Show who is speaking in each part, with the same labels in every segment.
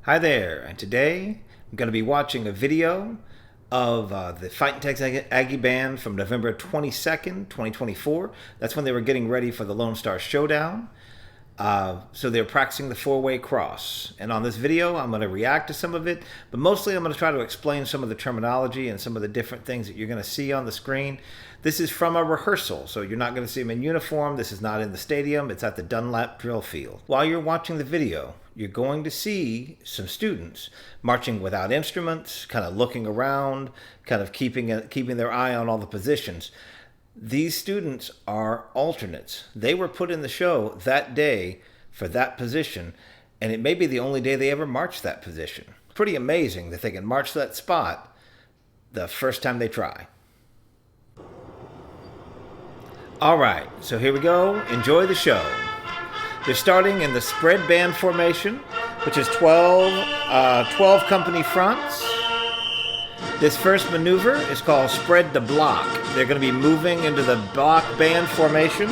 Speaker 1: Hi there, and today I'm going to be watching a video of the Fightin Aggie band from November 22nd, 2024. That's when they were getting ready for the Lone Star Showdown. So they're practicing the four-way cross. And on this video, I'm going to react to some of it, but mostly I'm going to try to explain some of the terminology and some of the different things that you're going to see on the screen. This is from a rehearsal, so you're not going to see them in uniform. This is not in the stadium. It's at the Dunlap drill field. While you're watching the video, you're going to see some students marching without instruments, kind of looking around, kind of keeping their eye on all the positions. These students are alternates. They were put in the show that day for that position, and it may be the only day they ever marched that position. Pretty amazing that they can march that spot the first time they try. All right, so here we go. Enjoy the show. They're starting in the spread band formation, which is 12 company fronts. This first maneuver is called spread the block. They're going to be moving into the block band formation.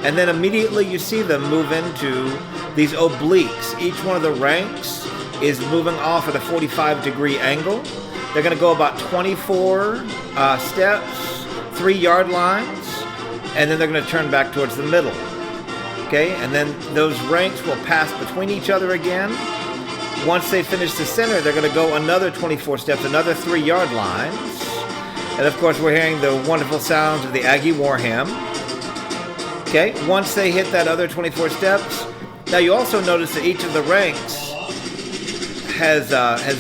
Speaker 1: And then immediately you see them move into these obliques. Each one of the ranks is moving off at a 45-degree angle. They're going to go about 24 steps, 3-yard lines, and then they're going to turn back towards the middle. Okay, and then those ranks will pass between each other again. Once they finish the center, they're going to go another 24 steps, another 3-yard lines. And of course, we're hearing the wonderful sounds of the Aggie Warham. Okay, once they hit that other 24 steps, now you also notice that each of the ranks has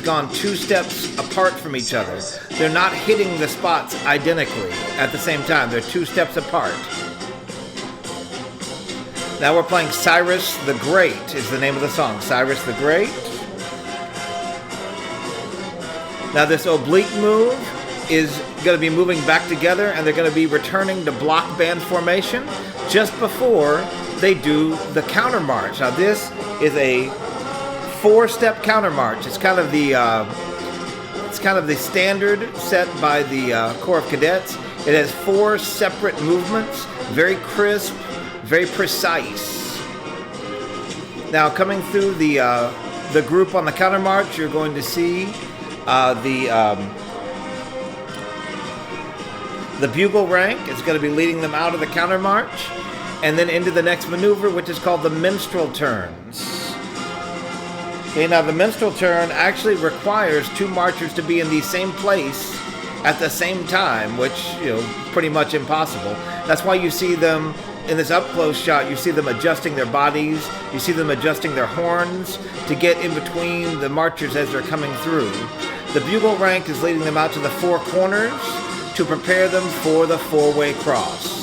Speaker 1: gone 2 steps apart from each other. They're not hitting the spots identically at the same time. They're 2 steps apart. Now we're playing Cyrus the Great is the name of the song, Cyrus the Great. Now this oblique move is going to be moving back together, and they're going to be returning to block band formation just before they do the counter march. Now this is a 4-step counter march. It's kind of the standard set by the Corps of Cadets. It has 4 separate movements, very crisp, very precise. Now coming through the group on the counter march, you're going to see the bugle rank is going to be leading them out of the counter march and then into the next maneuver, which is called the minstrel turns. Okay, now the minstrel turn actually requires 2 marchers to be in the same place at the same time, which, pretty much impossible. That's why you see them in this up-close shot. You see them adjusting their bodies. You see them adjusting their horns to get in between the marchers as they're coming through. The bugle rank is leading them out to the 4 corners to prepare them for the 4-way cross.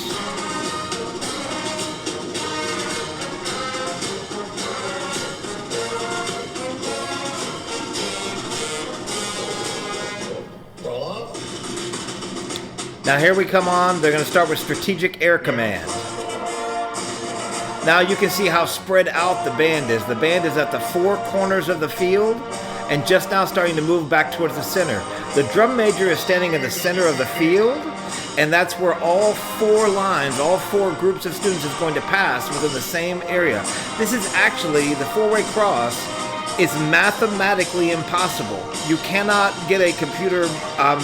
Speaker 1: Now here we come on. They're going to start with Strategic Air Command. Now you can see how spread out the band is. The band is at the 4 corners of the field and just now starting to move back towards the center. The drum major is standing in the center of the field, and that's where all 4 lines, all 4 groups of students is going to pass within the same area. This is actually, the 4-way cross is mathematically impossible. You cannot get a computer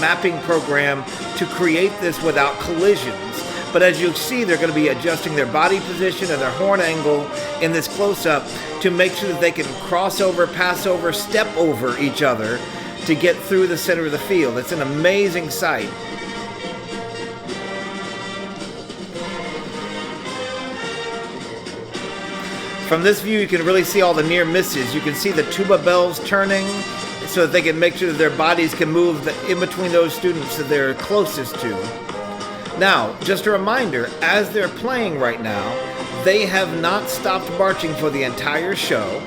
Speaker 1: mapping program to create this without collisions. But as you see, they're going to be adjusting their body position and their horn angle in this close-up to make sure that they can cross over, pass over, step over each other to get through the center of the field. It's an amazing sight. From this view, you can really see all the near misses. You can see the tuba bells turning so that they can make sure that their bodies can move in between those students that they're closest to. Now, just a reminder, as they're playing right now, they have not stopped marching for the entire show.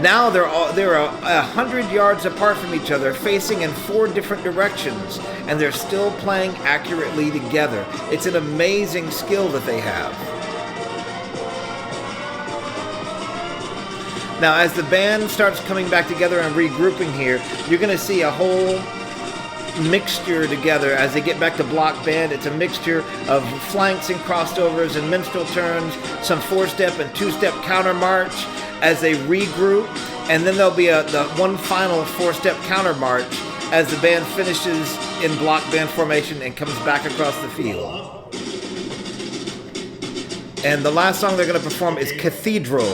Speaker 1: Now they're 100 yards apart from each other, facing in 4 different directions, and they're still playing accurately together. It's an amazing skill that they have. Now, as the band starts coming back together and regrouping here, you're going to see a whole mixture together as they get back to block band. It's a mixture of flanks and crossovers and minstrel turns, some 4-step and 2-step counter march, as they regroup, and then there'll be the one final 4-step counter march as the band finishes in block band formation and comes back across the field. And the last song they're going to perform is Cathedral.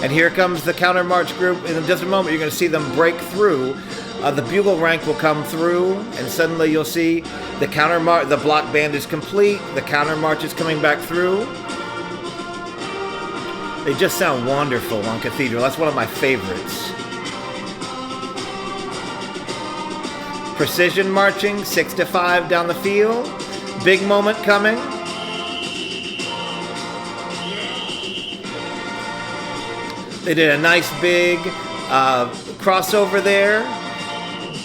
Speaker 1: And here comes the counter march group. In just a moment, you're going to see them break through. The bugle rank will come through, and suddenly you'll see the counter march. The block band is complete. The counter march is coming back through. They just sound wonderful on Cathedral. That's one of my favorites. Precision marching, 6-5 down the field. Big moment coming. They did a nice big crossover there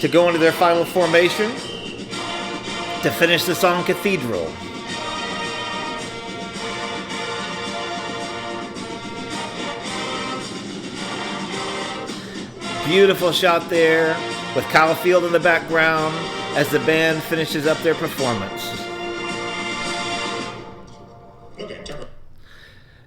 Speaker 1: to go into their final formation to finish the song Cathedral. Beautiful shot there with Kyle Field in the background as the band finishes up their performance.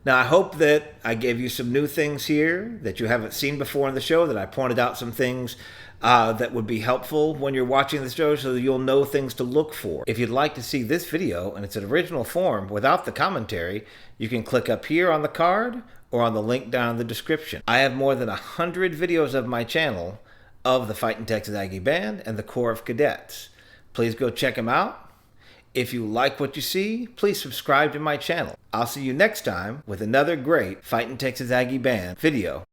Speaker 1: Now, I hope that I gave you some new things here that you haven't seen before in the show, that I pointed out some things that would be helpful when you're watching the show so that you'll know things to look for. If you'd like to see this video in its original form without the commentary, you can click up here on the card or on the link down in the description. I have more than 100 videos of my channel of the Fightin' Texas Aggie Band and the Corps of Cadets. Please go check them out. If you like what you see, please subscribe to my channel. I'll see you next time with another great Fightin' Texas Aggie Band video.